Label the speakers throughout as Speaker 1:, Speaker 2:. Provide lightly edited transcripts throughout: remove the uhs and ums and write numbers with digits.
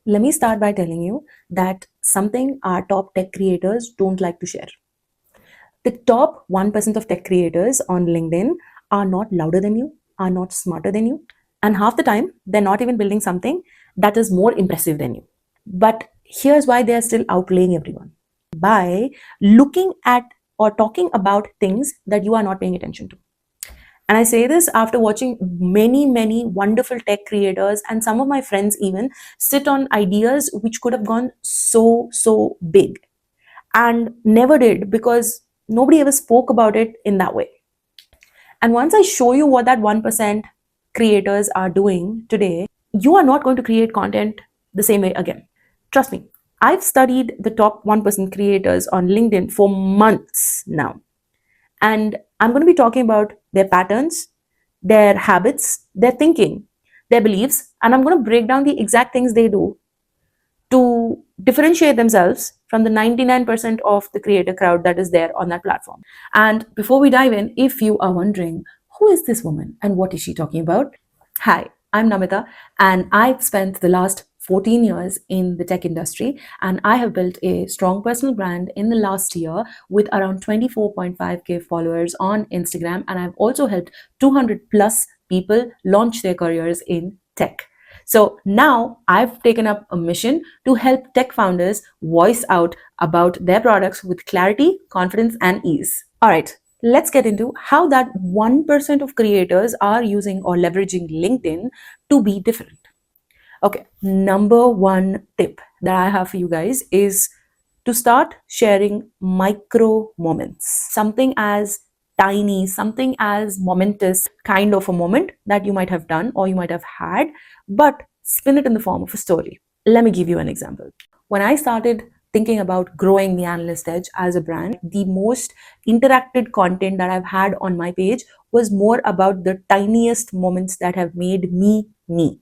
Speaker 1: Let me start by telling you that something our top tech creators don't like to share. The top 1% of tech creators on LinkedIn are not louder than you, are not smarter than you, and half the time they're not even building something that is more impressive than you. But here's why they are still outlaying everyone by looking at or talking about things that you are not paying attention to. And I say this after watching many wonderful tech creators and some of my friends even sit on ideas which could have gone so big and never did because nobody ever spoke about it in that way. And once I show you what that 1% creators are doing today, you are not going to create content the same way again. Trust me, I've studied the top 1% creators on LinkedIn for months now. And I'm going to be talking about their patterns, their habits, their thinking, their beliefs, and I'm going to break down the exact things they do to differentiate themselves from the 99% of the creator crowd that is there on that platform. And before we dive in, if you are wondering, who is this woman and what is she talking about? Hi, I'm Namita, and I've spent the last 14 years in the tech industry, and I have built a strong personal brand in the last year with around 24.5k followers on Instagram, and I've also helped 200 plus people launch their careers in tech. So now I've taken up a mission to help tech founders voice out about their products with clarity, confidence, and ease. All right, let's get into how that 1% of creators are using or leveraging LinkedIn to be different. Okay, number one tip that I have for you guys is to start sharing micro moments. Something as tiny, something as momentous kind of a moment that you might have done or you might have had, but spin it in the form of a story. Let me give you an example. When I started thinking about growing the Analyst Edge as a brand, the most interacted content that I've had on my page was more about the tiniest moments that have made me me.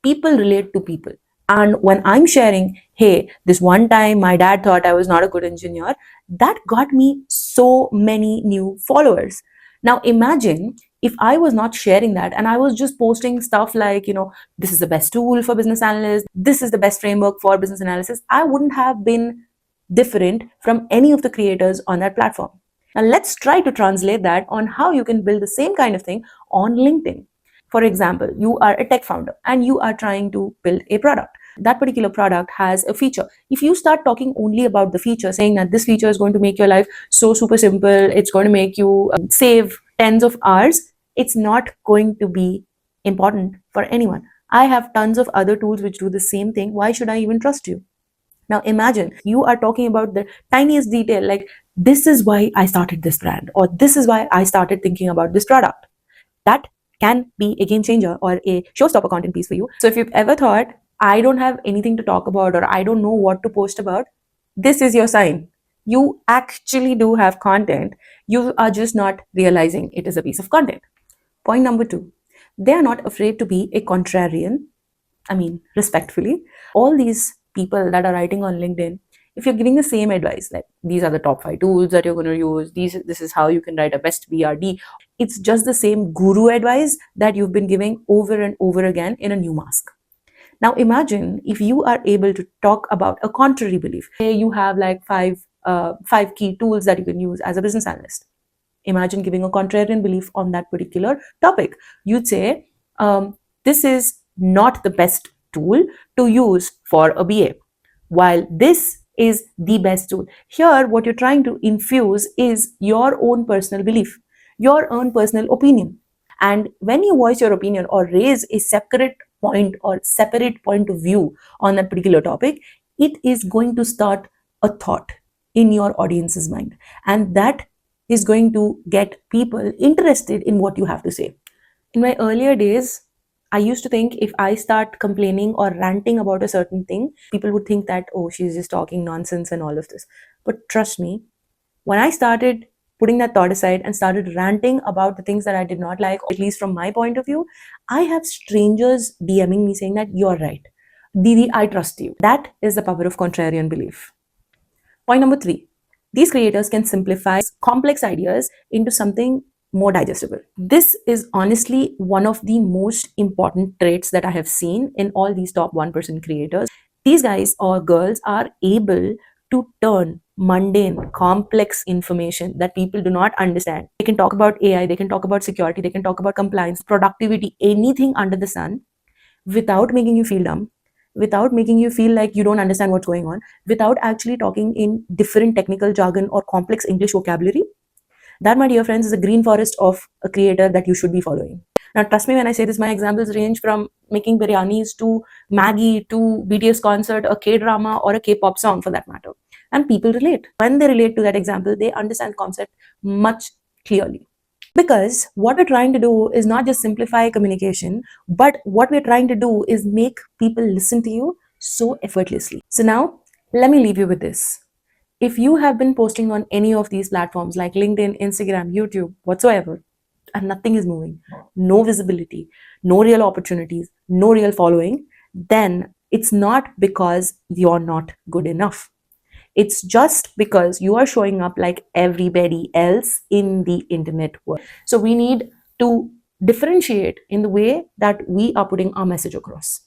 Speaker 1: People relate to people. And when I'm sharing, hey, this one time my dad thought I was not a good engineer, that got me so many new followers. Now imagine if I was not sharing that and I was just posting stuff like, this is the best tool for business analysts, this is the best framework for business analysis, I wouldn't have been different from any of the creators on that platform. Now let's try to translate that on how you can build the same kind of thing on LinkedIn. For example, you are a tech founder and you are trying to build a product. That particular product has a feature. If you start talking only about the feature, saying that this feature is going to make your life so super simple, it's going to make you save tens of hours, it's not going to be important for anyone. I have tons of other tools which do the same thing. Why should I even trust you? Now imagine you are talking about the tiniest detail, like this is why I started this brand, or this is why I started thinking about this product. That can be a game changer or a showstopper content piece for you. So if you've ever thought, I don't have anything to talk about or I don't know what to post about, this is your sign. You actually do have content. You are just not realizing it is a piece of content. Point number 2, they are not afraid to be a contrarian. I mean, respectfully, all these people that are writing on LinkedIn, if you're giving the same advice, like these are the top 5 tools that you're going to use, this is how you can write a best BRD, it's just the same guru advice that you've been giving over and over again in a new mask. Now imagine if you are able to talk about a contrary belief. Say you have like five key tools that you can use as a business analyst. Imagine giving a contrarian belief on that particular topic. You'd say, this is not the best tool to use for a BA, while this is the best tool. Here, what you're trying to infuse is your own personal belief, your own personal opinion. And when you voice your opinion or raise a separate point or separate point of view on that particular topic, it is going to start a thought in your audience's mind. And that is going to get people interested in what you have to say. In my earlier days, I used to think if I start complaining or ranting about a certain thing, people would think that, oh, she's just talking nonsense and all of this. But trust me, when I started putting that thought aside and started ranting about the things that I did not like, at least from my point of view, I have strangers DMing me saying that you're right. Didi, I trust you. That is the power of contrarian belief. Point number 3, these creators can simplify complex ideas into something more digestible. This is honestly one of the most important traits that I have seen in all these top 1% creators. These guys or girls are able to turn mundane, complex information that people do not understand. They can talk about AI, they can talk about security, they can talk about compliance, productivity, anything under the sun without making you feel dumb, without making you feel like you don't understand what's going on, without actually talking in different technical jargon or complex English vocabulary. That, my dear friends, is a green forest of a creator that you should be following. Now, trust me when I say this, my examples range from making biryanis to Maggie to BTS concert, a K drama, or a K pop song for that matter. And people relate. When they relate to that example, they understand concept much clearly. Because what we're trying to do is not just simplify communication, but what we're trying to do is make people listen to you so effortlessly. So now, let me leave you with this. If you have been posting on any of these platforms like LinkedIn, Instagram, YouTube, whatsoever, and nothing is moving, no visibility, no real opportunities, no real following, then it's not because you're not good enough. It's just because you are showing up like everybody else in the internet world. So we need to differentiate in the way that we are putting our message across.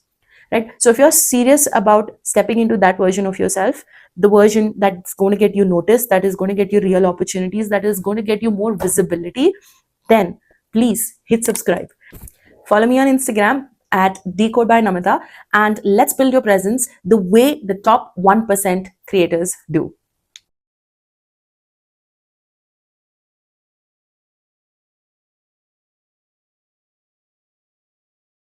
Speaker 1: Right? So if you're serious about stepping into that version of yourself, the version that's going to get you noticed, that is going to get you real opportunities, that is going to get you more visibility, then please hit subscribe. Follow me on Instagram at Decode by Namita, and let's build your presence the way the top 1% creators do.